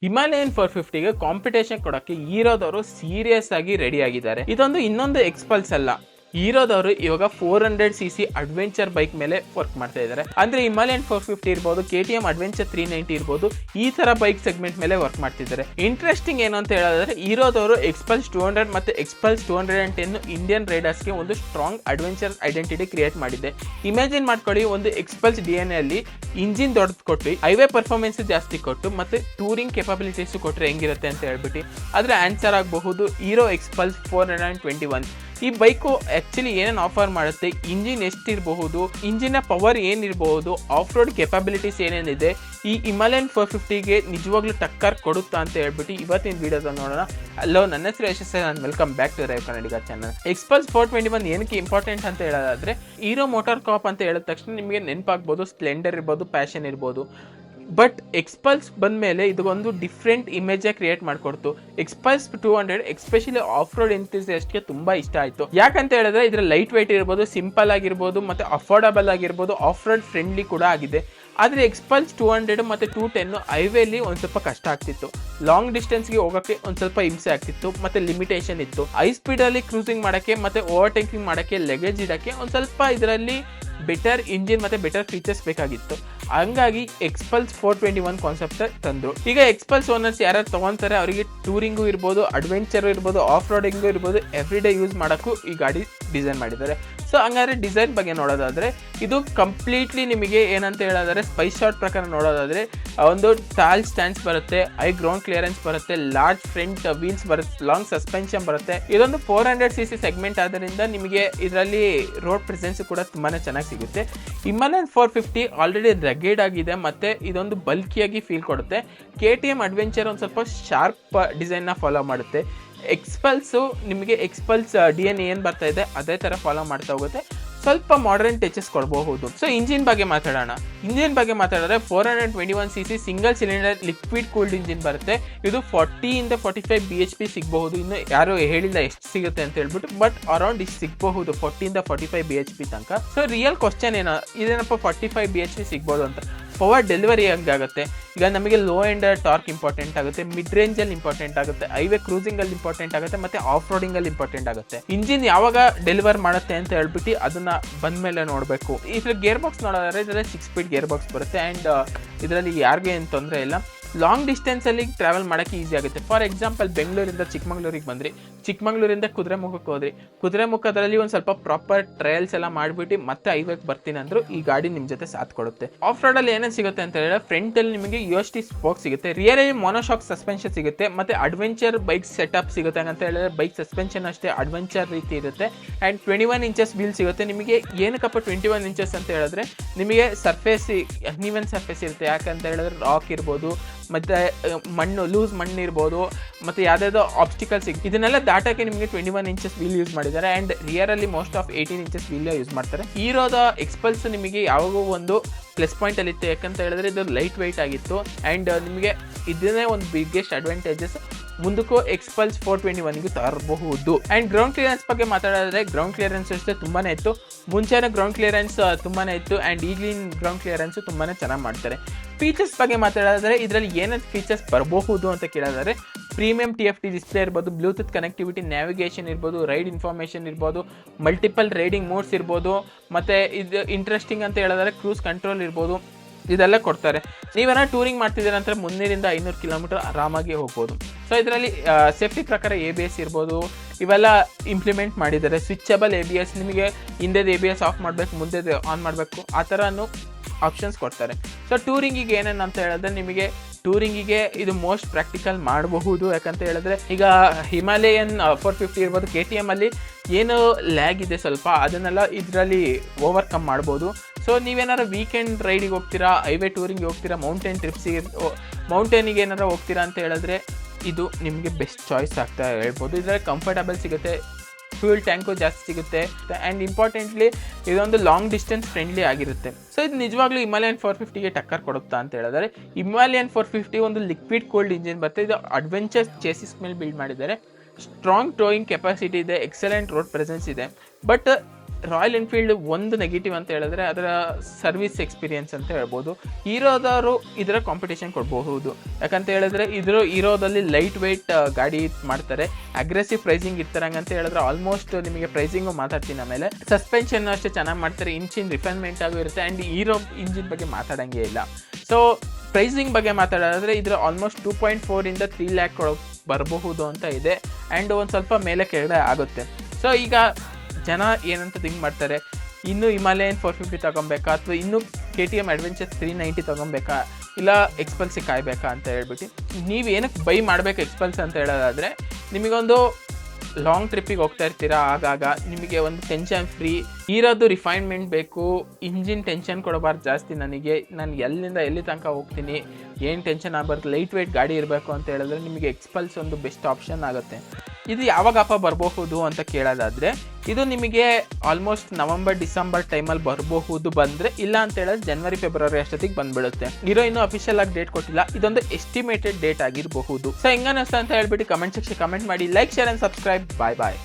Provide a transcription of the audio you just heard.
Himalayan 450ಗೆ competition ಕೊಡೋಕ್ಕೆ ಹೀರೋದವರು serious ಆಗಿ ready ಆಗಿದ್ದಾರೆ. ಇದೊಂದು ಇನ್ನೊಂದು ಎಕ್ಸ್ಪಲ್ಸ್ ಅಲ್ಲ, ಹೀರೋದವರು ಇವಾಗ 400cc ಅಡ್ವೆಂಚರ್ ಬೈಕ್ ಮೇಲೆ ವರ್ಕ್ ಮಾಡ್ತಾ ಇದ್ದಾರೆ. ಅಂದ್ರೆ ಹಿಮಾಲಯನ್ 450 ಇರ್ಬೋದು, KTM ಅಡ್ವೆಂಚರ್ 390 ಇರ್ಬೋದು, ಈ ತರ ಬೈಕ್ ಸೆಗ್ಮೆಂಟ್ ಮೇಲೆ ವರ್ಕ್ ಮಾಡ್ತಿದ್ದಾರೆ. ಇಂಟ್ರೆಸ್ಟಿಂಗ್ ಏನು ಅಂತ ಹೇಳಿದ್ರೆ, ಹೀರೋದವರು ಎಕ್ಸ್ಪಲ್ಸ್ 200 ಮತ್ತೆ ಎಕ್ಸ್ಪಲ್ಸ್ 210 ಇಂಡಿಯನ್ ರೈಡರ್ಸ್ಗೆ ಒಂದು ಸ್ಟ್ರಾಂಗ್ ಅಡ್ವೆಂಚರ್ ಐಡೆಂಟಿಟಿ ಕ್ರಿಯೇಟ್ ಮಾಡಿದೆ. ಇಮ್ಯಾಜಿನ್ ಮಾಡ್ಕೊಳ್ಳಿ, ಒಂದು ಎಕ್ಸ್ಪಲ್ಸ್ DNA ಅಲ್ಲಿ ಇಂಜಿನ್ ದೊಡ್ಡದು ಕೊಟ್ಟು, ಹೈವೇ ಪರ್ಫಾರ್ಮೆನ್ಸ್ ಜಾಸ್ತಿ ಕೊಟ್ಟು ಮತ್ತೆ ಟೂರಿಂಗ್ ಕೆಪಾಬಿಲಿಟೀಸ್ ಕೊಟ್ಟರೆ ಹೆಂಗಿರುತ್ತೆ ಅಂತ ಹೇಳ್ಬಿಟ್ಟು ಆದ್ರೆ ಆನ್ಸರ್ ಆಗಬಹುದು ಹೀರೋ ಎಕ್ಸ್ಪಲ್ಸ್ 421. ಈ ಬೈಕು ಆಕ್ಚುಲಿ ಏನೇನು ಆಫರ್ ಮಾಡುತ್ತೆ, ಇಂಜಿನ್ ಎಷ್ಟಿರಬಹುದು, ಇಂಜಿನ್ ಪವರ್ ಏನಿರಬಹುದು, ಆಫ್ ರೋಡ್ ಕೆಪಾಬಿಲಿಟೀಸ್ ಏನೇನಿದೆ, ಈ ಹಿಮಾಲಯನ್ 450ಗೆ ನಿಜವಾಗ್ಲೂ ಟಕ್ಕರ್ ಕೊಡುತ್ತಾ ಅಂತ ಹೇಳ್ಬಿಟ್ಟು ಇವತ್ತಿನ ವಿಡಿಯೋದಲ್ಲಿ ನೋಡೋಣ. ಹಲೋ, ನನ್ನ ಹೆಸರು ಯಶಸ್, ನಾನು welcome back to drive Kannadiga channel. Xpulse 421 ಏನಕ್ಕೆ ಇಂಪಾರ್ಟೆಂಟ್ ಅಂತ ಹೇಳೋದಾದ್ರೆ, ಹೀರೋ ಮೋಟಾರ್ ಕಾಪ್ ಅಂತ ಹೇಳಿದ ತಕ್ಷಣ ನಿಮಗೆ ನೆನಪಾಗ್ಬೋದು ಸ್ಪ್ಲೆಂಡರ್ ಇರ್ಬೋದು, ಪ್ಯಾಷನ್ ಇರ್ಬೋದು. ಬಟ್ ಎಕ್ಸ್ಪಲ್ಸ್ ಬಂದಮೇಲೆ ಇದೊಂದು ಡಿಫ್ರೆಂಟ್ ಇಮೇಜ್ ಕ್ರಿಯೇಟ್ ಮಾಡಿಕೊಡ್ತು. ಎಕ್ಸ್ಪಲ್ಸ್ 200 ಎಸ್ಪೆಷಲಿ ಆಫ್ ರೋಡ್ ಎಂಥೂಸಿಯಾಸ್ಟ್ಗೆ ತುಂಬಾ ಇಷ್ಟ ಆಯಿತು. ಯಾಕಂತ ಹೇಳಿದ್ರೆ ಇದರ ಲೈಟ್ ವೆಯ್ಟ್ ಇರ್ಬೋದು, ಸಿಂಪಲ್ ಆಗಿರ್ಬೋದು, ಮತ್ತೆ ಅಫೋರ್ಡಬಲ್ ಆಗಿರ್ಬೋದು, ಆಫ್ ರೋಡ್ ಫ್ರೆಂಡ್ಲಿ ಕೂಡ ಆಗಿದೆ. ಆದರೆ ಎಕ್ಸ್ಪಲ್ಸ್ 200 ಮತ್ತು 210 ಹೈವೇಲಿ ಒಂದು ಸ್ವಲ್ಪ ಕಷ್ಟ ಆಗ್ತಿತ್ತು. ಲಾಂಗ್ ಡಿಸ್ಟೆನ್ಸ್ಗೆ ಹೋಗೋಕ್ಕೆ ಒಂದು ಸ್ವಲ್ಪ ಹಿಂಸೆ ಆಗ್ತಿತ್ತು, ಮತ್ತು ಲಿಮಿಟೇಷನ್ ಇತ್ತು. ಹೈ ಸ್ಪೀಡಲ್ಲಿ ಕ್ರೂಸಿಂಗ್ ಮಾಡೋಕ್ಕೆ ಮತ್ತು ಓವರ್ಟೇಕಿಂಗ್ ಮಾಡೋಕ್ಕೆ, ಲಗೇಜ್ ಇಡೋಕ್ಕೆ ಒಂದು ಸ್ವಲ್ಪ ಇದರಲ್ಲಿ ಬೆಟರ್ ಇಂಜಿನ್ ಮತ್ತು ಬೆಟರ್ ಫೀಚರ್ಸ್ ಬೇಕಾಗಿತ್ತು. ಹಂಗಾಗಿ ಎಕ್ಸ್ಪಲ್ಸ್ 421 ಕಾನ್ಸೆಪ್ಟ್ ತಂದರು. ಈಗ ಎಕ್ಸ್ಪಲ್ಸ್ ಓನರ್ಸ್ ಯಾರು ತೊಗೊತಾರೆ ಅವರಿಗೆ ಟೂರಿಂಗು ಇರ್ಬೋದು, ಅಡ್ವೆಂಚರು ಇರ್ಬೋದು, ಆಫ್ ರೋಡಿಂಗು ಇರ್ಬೋದು, ಎವ್ರಿ ಡೇ ಯೂಸ್ ಮಾಡೋಕ್ಕೂ ಈ ಗಾಡಿ ಡಿಸೈನ್ ಮಾಡಿದ್ದಾರೆ. ಸೊ ಹಂಗಾದ್ರೆ ಡಿಸೈನ್ ಬಗ್ಗೆ ನೋಡೋದಾದರೆ, ಇದು ಕಂಪ್ಲೀಟ್ಲಿ ನಿಮಗೆ ಏನಂತ ಹೇಳೋದಾದ್ರೆ, ಸ್ಪೈಸ್ ಶಾಟ್ ಪ್ರಕಾರ ನೋಡೋದಾದರೆ ಒಂದು ಟಾಲ್ ಸ್ಟ್ಯಾಂಡ್ಸ್ ಬರುತ್ತೆ, ಹೈ ಗ್ರೌಂಡ್ ಕ್ಲಿಯರೆನ್ಸ್ ಬರುತ್ತೆ, ಲಾರ್ಜ್ ಫ್ರಂಟ್ ವೀಲ್ಸ್ ಬರುತ್ತೆ, ಲಾಂಗ್ ಸಸ್ಪೆನ್ಷನ್ ಬರುತ್ತೆ. ಇದೊಂದು 400cc ಸೆಗ್ಮೆಂಟ್ ಆದ್ದರಿಂದ ನಿಮಗೆ ಇದರಲ್ಲಿ ರೋಡ್ ಪ್ರೆಸೆನ್ಸ್ ಕೂಡ ತುಂಬಾ ಚೆನ್ನಾಗಿ ಸಿಗುತ್ತೆ. ಹಿಮಾಲಯನ್ 450 ಆಲ್ರೆಡಿ ರಗೇಡ್ ಆಗಿದೆ ಮತ್ತು ಇದೊಂದು ಬಲ್ಕಿಯಾಗಿ ಫೀಲ್ ಕೊಡುತ್ತೆ. KTM ಅಡ್ವೆಂಚರ್ ಒಂದು ಸ್ವಲ್ಪ ಶಾರ್ಪ್ ಡಿಸೈನ್ನ ಫಾಲೋ ಮಾಡುತ್ತೆ. ಎಕ್ಸ್ಪಲ್ಸು ನಿಮಗೆ ಎಕ್ಸ್ಪಲ್ಸ್ DNA ಏನು ಬರ್ತಾ ಇದೆ ಅದೇ ಥರ ಫಾಲೋ ಮಾಡ್ತಾ ಹೋಗುತ್ತೆ, ಸ್ವಲ್ಪ ಮಾಡರ್ನ್ ಟಚಸ್ ಕೊಡಬಹುದು. ಸೊ ಇಂಜಿನ್ ಬಗ್ಗೆ ಮಾತಾಡೋಣ. ಇಂಜಿನ್ ಬಗ್ಗೆ ಮಾತಾಡಿದ್ರೆ 421cc single cylinder liquid cooled engine ಬರುತ್ತೆ. ಇದು 40 to 45 bhp ಸಿಗಬಹುದು. ಇನ್ನು ಯಾರು ಹೇಳಿಲ್ಲ ಎಷ್ಟು ಸಿಗುತ್ತೆ ಅಂತ ಹೇಳ್ಬಿಟ್ಟು, ಬಟ್ ಅರೌಂಡ್ ಇಷ್ಟು ಸಿಗಬಹುದು 40 to 45 bhp ತನಕ. ಸೊ ರಿಯಲ್ ಕ್ವಶನ್ ಇದೇನಪ್ಪ 45 bhp ಸಿಗ್ಬೋದು ಅಂತ. ಪವರ್ ಡೆಲಿವರಿ ಹೆಂಗಾಗುತ್ತೆ, ಈಗ ನಮಗೆ ಲೋ ಎಂಡ್ ಟಾರ್ಕ್ ಇಂಪಾರ್ಟೆಂಟ್ ಆಗುತ್ತೆ, ಮಿಡ್ ರೇಂಜಲ್ಲಿ ಇಂಪಾರ್ಟೆಂಟ್ ಆಗುತ್ತೆ, ಹೈವೇ ಕ್ರೂಸಿಂಗಲ್ಲಿ ಇಂಪಾರ್ಟೆಂಟ್ ಆಗುತ್ತೆ, ಮತ್ತು ಆಫ್ ರೋಡಿಂಗಲ್ಲಿ ಇಂಪಾರ್ಟೆಂಟ್ ಆಗುತ್ತೆ. ಇಂಜಿನ್ ಯಾವಾಗ ಡೆಲಿವರ್ ಮಾಡುತ್ತೆ ಅಂತ ಹೇಳ್ಬಿಟ್ಟು ಅದನ್ನ ಬಂದಮೇಲೆ ನೋಡಬೇಕು. ಇದ್ರಲ್ಲಿ ಗೇರ್ ಬಾಕ್ಸ್ ನೋಡೋದಾದ್ರೆ ಇದರಲ್ಲಿ 6 ಸ್ಪೀಡ್ ಗೇರ್ ಬಾಕ್ಸ್ ಬರುತ್ತೆ. ಆ್ಯಂಡ್ ಇದರಲ್ಲಿ ಯಾರಿಗೂ ಏನು ತೊಂದರೆ ಇಲ್ಲ. ಲಾಂಗ್ ಡಿಸ್ಟೆನ್ಸಲ್ಲಿ ಟ್ರಾವೆಲ್ ಮಾಡೋಕ್ಕೆ ಈಸಿ ಆಗುತ್ತೆ. ಫಾರ್ ಎಕ್ಸಾಂಪಲ್ ಬೆಂಗಳೂರಿಂದ ಚಿಕ್ಕಮಂಗ್ಳೂರಿಗೆ ಬಂದ್ರಿ, ಚಿಕ್ಕಮಂಗ್ಳೂರಿಂದ ಕುದುರೆಮುಖಕ್ಕೆ ಹೋದ್ರಿ, ಕುದುರೆಮುಖದಲ್ಲಿ ಒಂದು ಸ್ವಲ್ಪ ಪ್ರಾಪರ್ ಟ್ರಯಲ್ಸ್ ಎಲ್ಲ ಮಾಡಿಬಿಟ್ಟು ಮತ್ತೆ ಹೈವೇಗೆ ಬರ್ತೀನಿ ಅಂದ್ರು ಈ ಗಾಡಿ ನಿಮ್ಮ ಜೊತೆ ಸಾಥ್ ಕೊಡುತ್ತೆ. ಆಫ್ ರೋಡಲ್ಲಿ ಏನೇನು ಸಿಗುತ್ತೆ ಅಂತ ಹೇಳಿದ್ರೆ, ಫ್ರಂಟಲ್ಲಿ ನಿಮಗೆ UST ಸ್ಪೋಕ್ ಸಿಗುತ್ತೆ, ರಿಯರಲ್ಲಿ ಮೊನೋಶಾಕ್ ಸಸ್ಪೆನ್ಷನ್ ಸಿಗುತ್ತೆ, ಮತ್ತು ಅಡ್ವೆಂಚರ್ ಬೈಕ್ ಸೆಟಪ್ ಸಿಗುತ್ತೆ. ಅಂತ ಹೇಳಿದ್ರೆ ಬೈಕ್ ಸಸ್ಪೆನ್ಷನ್ ಅಷ್ಟೇ ಅಡ್ವೆಂಚರ್ ರೀತಿ ಇರುತ್ತೆ. ಆ್ಯಂಡ್ 21 ಇಂಚಸ್ ವೀಲ್ ಸಿಗುತ್ತೆ ನಿಮಗೆ. ಏನಕ್ಕಪ್ಪ 21 ಇಂಚಸ್ ಅಂತ ಹೇಳಿದ್ರೆ, ನಿಮಗೆ ಸರ್ಫೇಸ್ ಅನ್ಇವನ್ ಸರ್ಫೇಸ್ ಇರುತ್ತೆ. ಯಾಕಂತ ಹೇಳಿದ್ರೆ ರಾಕ್ ಇರ್ಬೋದು, ಮತ್ತು ಮಣ್ಣು ಲೂಸ್ ಮಣ್ಣು ಇರ್ಬೋದು, ಮತ್ತು ಯಾವುದಾದ್ರು ಆಬ್ಸ್ಟಿಕಲ್ಸ್ ಇದನ್ನೆಲ್ಲ ದಾಟಕ್ಕೆ ನಿಮಗೆ 21 ಇಂಚಸ್ ವೀಲ್ ಯೂಸ್ ಮಾಡಿದ್ದಾರೆ. ಆ್ಯಂಡ್ ರಿಯರಲ್ಲಿ most of 18 inches wheel use ಮಾಡ್ತಾರೆ. ಹೀರೋದ ಎಕ್ಸ್ಪಲ್ಸ್ ನಿಮಗೆ ಯಾವಾಗೂ ಒಂದು ಪ್ಲಸ್ ಪಾಯಿಂಟಲ್ಲಿ ಇತ್ತು. ಯಾಕಂತ ಹೇಳಿದ್ರೆ ಇದು ಲೈಟ್ ವೆಯ್ಟ್ ಆಗಿತ್ತು. ಆ್ಯಂಡ್ ನಿಮಗೆ ಇದನ್ನೇ ಒಂದು ಬಿಗ್ಗೆಸ್ಟ್ ಅಡ್ವಾಂಟೇಜಸ್ ಮುಂದಕ್ಕೂ ಎಕ್ಸ್ಪಲ್ಸ್ 421ಗೆ ತರಬಹುದು. ಆ್ಯಂಡ್ ಗ್ರೌಂಡ್ ಕ್ಲಿಯರೆನ್ಸ್ ಬಗ್ಗೆ ಮಾತಾಡೋದಾದ್ರೆ, ಗ್ರೌಂಡ್ ಕ್ಲಿಯರೆನ್ಸ್ ಅಷ್ಟೇ ತುಂಬಾ ಇತ್ತು. ಮುಂಚೆನೇ ಗ್ರೌಂಡ್ ಕ್ಲಿಯರೆನ್ಸ್ ತುಂಬಾ ಇತ್ತು, ಆ್ಯಂಡ್ ಈಗಲಿನ ಗ್ರೌಂಡ್ ಕ್ಲಿಯರೆನ್ಸು ತುಂಬಾ ಚೆನ್ನಾಗಿ ಮಾಡ್ತಾರೆ. ಫೀಚರ್ಸ್ ಬಗ್ಗೆ ಮಾತಾಡೋದಾದ್ರೆ, ಇದರಲ್ಲಿ ಏನೇನು ಫೀಚರ್ಸ್ ಬರಬಹುದು ಅಂತ ಕೇಳೋದಾದ್ರೆ, ಪ್ರೀಮಿಯಂ TFT ಡಿಸ್ಪ್ಲೇ ಇರ್ಬೋದು, ಬ್ಲೂಟೂತ್ ಕನೆಕ್ಟಿವಿಟಿ, ನ್ಯಾವಿಗೇಷನ್ ಇರ್ಬೋದು, ರೈಡ್ ಇನ್ಫಾರ್ಮೇಷನ್ ಇರ್ಬೋದು, ಮಲ್ಟಿಪಲ್ ರೈಡಿಂಗ್ ಮೋಡ್ಸ್ ಇರ್ಬೋದು, ಮತ್ತು ಇದು ಇಂಟ್ರೆಸ್ಟಿಂಗ್ ಅಂತ ಹೇಳೋದಾದ್ರೆ ಕ್ರೂಸ್ ಕಂಟ್ರೋಲ್ ಇರ್ಬೋದು, ಇದೆಲ್ಲ ಕೊಡ್ತಾರೆ. ನೀವೇನೋ ಟೂರಿಂಗ್ ಮಾಡ್ತಿದ್ದೀರ ಅಂತ 300 to 500 ಕಿಲೋಮೀಟರ್ ಆರಾಮಾಗಿ ಹೋಗ್ಬೋದು. ಸೊ ಇದರಲ್ಲಿ ಸೇಫ್ಟಿ ಪ್ರಕಾರ ABS ಇರ್ಬೋದು, ಇವೆಲ್ಲ ಇಂಪ್ಲಿಮೆಂಟ್ ಮಾಡಿದ್ದಾರೆ. ಸ್ವಿಚಬಲ್ ABS, ನಿಮಗೆ ಹಿಂದೆದು ABS ಆಫ್ ಮಾಡಬೇಕು, ಮುಂದೆದು ಆನ್ ಮಾಡಬೇಕು, ಆ ಥರನೂ ಆಪ್ಷನ್ಸ್ ಕೊಡ್ತಾರೆ. ಸೊ ಟೂರಿಂಗಿಗೆ ಏನೇನು ಅಂತ ಹೇಳಿದ್ರೆ, ನಿಮಗೆ ಟೂರಿಂಗಿಗೆ ಇದು ಮೋಸ್ಟ್ ಪ್ರಾಕ್ಟಿಕಲ್ ಮಾಡಬಹುದು. ಯಾಕಂತ ಹೇಳಿದ್ರೆ, ಈಗ ಹಿಮಾಲಯನ್ 450 ಇರ್ಬೋದು, KTM ಅಲ್ಲಿ ಏನು ಲ್ಯಾಗ್ ಇದೆ ಸ್ವಲ್ಪ, ಅದನ್ನೆಲ್ಲ ಇದರಲ್ಲಿ ಓವರ್ಕಮ್ ಮಾಡ್ಬೋದು. ಸೊ ನೀವೇನಾರು ವೀಕೆಂಡ್ ರೈಡಿಗೆ ಹೋಗ್ತೀರಾ, ಹೈವೇ ಟೂರಿಂಗ್ ಹೋಗ್ತೀರಾ, ಮೌಂಟೇನ್ ಟ್ರಿಪ್ಸಿಗೆ ಮೌಂಟೇನಿಗೆ ಏನಾರು ಹೋಗ್ತೀರಾ ಅಂತ ಹೇಳಿದ್ರೆ ಇದು ನಿಮಗೆ ಬೆಸ್ಟ್ ಚಾಯ್ಸ್ ಆಗ್ತಾ ಹೇಳ್ಬೋದು. ಇದರಲ್ಲಿ ಕಂಫರ್ಟಬಲ್ ಸಿಗುತ್ತೆ, ಫ್ಯೂಲ್ ಟ್ಯಾಂಕು ಜಾಸ್ತಿ ಸಿಗುತ್ತೆ, ಆ್ಯಂಡ್ ಇಂಪಾರ್ಟೆಂಟ್ಲಿ ಇದೊಂದು ಲಾಂಗ್ ಡಿಸ್ಟೆನ್ಸ್ ಫ್ರೆಂಡ್ಲಿ ಆಗಿರುತ್ತೆ. ಸೊ ಇದು ನಿಜವಾಗ್ಲೂ ಹಿಮಾಲಯನ್ 450ಗೆ ಟಕ್ಕರ್ ಕೊಡುತ್ತಾ ಅಂತ ಹೇಳಿದ್ರೆ, ಹಿಮಾಲಯನ್ 450 ಒಂದು ಲಿಕ್ವಿಡ್ ಕೂಲ್ಡ್ ಇಂಜಿನ್ ಬರುತ್ತೆ. ಇದು ಅಡ್ವೆಂಚರ್ ಚೇಸಿಸ್ ಮೇಲೆ ಬಿಲ್ಡ್ ಮಾಡಿದ್ದಾರೆ. ಸ್ಟ್ರಾಂಗ್ ಟೋಯಿಂಗ್ ಕೆಪಾಸಿಟಿ ಇದೆ, ಎಕ್ಸಲೆಂಟ್ ರೋಡ್ ಪ್ರೆಸೆನ್ಸ್ ಇದೆ. ಬಟ್ ರಾಯಲ್ ಎನ್ಫೀಲ್ಡ್ ಒಂದು ನೆಗೆಟಿವ್ ಅಂತ ಹೇಳಿದ್ರೆ ಅದರ ಸರ್ವಿಸ್ ಎಕ್ಸ್ಪೀರಿಯನ್ಸ್ ಅಂತ ಹೇಳ್ಬೋದು. ಹೀರೋದವರು ಇದರ ಕಾಂಪಿಟೇಷನ್ ಕೊಡಬಹುದು, ಯಾಕಂತ ಹೇಳಿದ್ರೆ ಹೀರೋದಲ್ಲಿ ಲೈಟ್ ವೆಯ್ಟ್ ಗಾಡಿ ಮಾಡ್ತಾರೆ, ಅಗ್ರೆಸಿವ್ ಪ್ರೈಸಿಂಗ್ ಇರ್ತಾರೆ. ಹಂಗಂತ ಹೇಳಿದ್ರೆ ಆಲ್ಮೋಸ್ಟ್ ನಿಮಗೆ ಪ್ರೈಸಿಂಗು ಮಾತಾಡ್ತೀನಿ. ಆಮೇಲೆ ಸಸ್ಪೆನ್ಷನ್ ಅಷ್ಟೇ ಚೆನ್ನಾಗಿ ಮಾಡ್ತಾರೆ, ಇಂಜಿನ್ ರಿಫೈನ್ಮೆಂಟ್ ಆಗು ಇರುತ್ತೆ. ಆ್ಯಂಡ್ ಹೀರೋ ಇಂಜಿನ್ ಬಗ್ಗೆ ಮಾತಾಡೋಂಗೆ ಇಲ್ಲ. ಸೊ ಪ್ರೈಸಿಂಗ್ ಬಗ್ಗೆ ಮಾತಾಡೋದಾದ್ರೆ ಇದ್ರ ಆಲ್ಮೋಸ್ಟ್ 2.4 ಇಂದ 3 ಲ್ಯಾಕ್ ಬರಬಹುದು ಅಂತ ಇದೆ. ಆ್ಯಂಡ್ ಒಂದು ಸ್ವಲ್ಪ ಮೇಲೆ ಕೆಳಗಡೆ ಆಗುತ್ತೆ. ಸೊ ಈಗ ಜನ ಏನಂತ ಥಿಂಕ್ ಮಾಡ್ತಾರೆ, ಇನ್ನು ಹಿಮಾಲಯನ್ 450 ತೊಗೊಬೇಕಾ ಅಥವಾ ಇನ್ನು KTM ಅಡ್ವೆಂಚರ್ 390 ತೊಗೊಬೇಕಾ ಇಲ್ಲ ಎಕ್ಸ್ಪಲ್ಸಿಗೆ ಕಾಯಬೇಕಾ ಅಂತ ಹೇಳ್ಬಿಟ್ಟು ನೀವು ಏನಕ್ಕೆ ಬೈ ಮಾಡಬೇಕು ಎಕ್ಸ್ಪಲ್ಸ್ ಅಂತ ಹೇಳೋದಾದರೆ, ನಿಮಗೊಂದು ಲಾಂಗ್ ಟ್ರಿಪ್ಪಿಗೆ ಹೋಗ್ತಾ ಇರ್ತೀರಾ, ಆಗಾಗ ನಿಮಗೆ ಒಂದು ಟೆನ್ಷನ್ ಫ್ರೀ ಇರೋದು ರಿಫೈನ್ಮೆಂಟ್ ಬೇಕು, ಇಂಜಿನ್ ಟೆನ್ಷನ್ ಕೊಡಬಾರ್ದು ಜಾಸ್ತಿ, ನಾನು ಎಲ್ಲಿಂದ ಎಲ್ಲಿ ತನಕ ಹೋಗ್ತೀನಿ ಏನು ಟೆನ್ಷನ್ ಆಗಬಾರ್ದು, ಲೈಟ್ ವೆಯ್ಟ್ ಗಾಡಿ ಇರಬೇಕು ಅಂತ ಹೇಳಿದ್ರೆ ನಿಮಗೆ ಎಕ್ಸ್ಪಲ್ಸ್ ಒಂದು ಬೆಸ್ಟ್ ಆಪ್ಷನ್ ಆಗುತ್ತೆ. ಇದು ಯಾವಾಗಪ್ಪ ಬರಬಹುದು ಅಂತ ಕೇಳೋದಾದರೆ, ಇದು ನಿಮಗೆ ಆಲ್ಮೋಸ್ಟ್ ನವಂಬರ್ ಡಿಸೆಂಬರ್ ಟೈಮಲ್ಲಿ ಬರಬಹುದು. ಬಂದರೆ ಇಲ್ಲ ಅಂತ ಹೇಳಿದ್ರೆ ಜನವರಿ ಫೆಬ್ರವರಿ ಅಷ್ಟೊತ್ತಿಗೆ ಬಂದ್ಬಿಡುತ್ತೆ. ಇನ್ನೂ ಅಫಿಷಿಯಲ್ ಆಗಿ ಡೇಟ್ ಕೊಟ್ಟಿಲ್ಲ, ಇದೊಂದು ಎಸ್ಟಿಮೇಟೆಡ್ ಡೇಟ್ ಆಗಿರಬಹುದು. ಸೊ ಹೆಂಗನ್ನಿಸ್ತು ಅಂತ ಹೇಳ್ಬಿಟ್ಟು ಕಮೆಂಟ್ ಸೆಕ್ಷನ್ ಕಮೆಂಟ್ ಮಾಡಿ. Like, share and subscribe. Bye bye.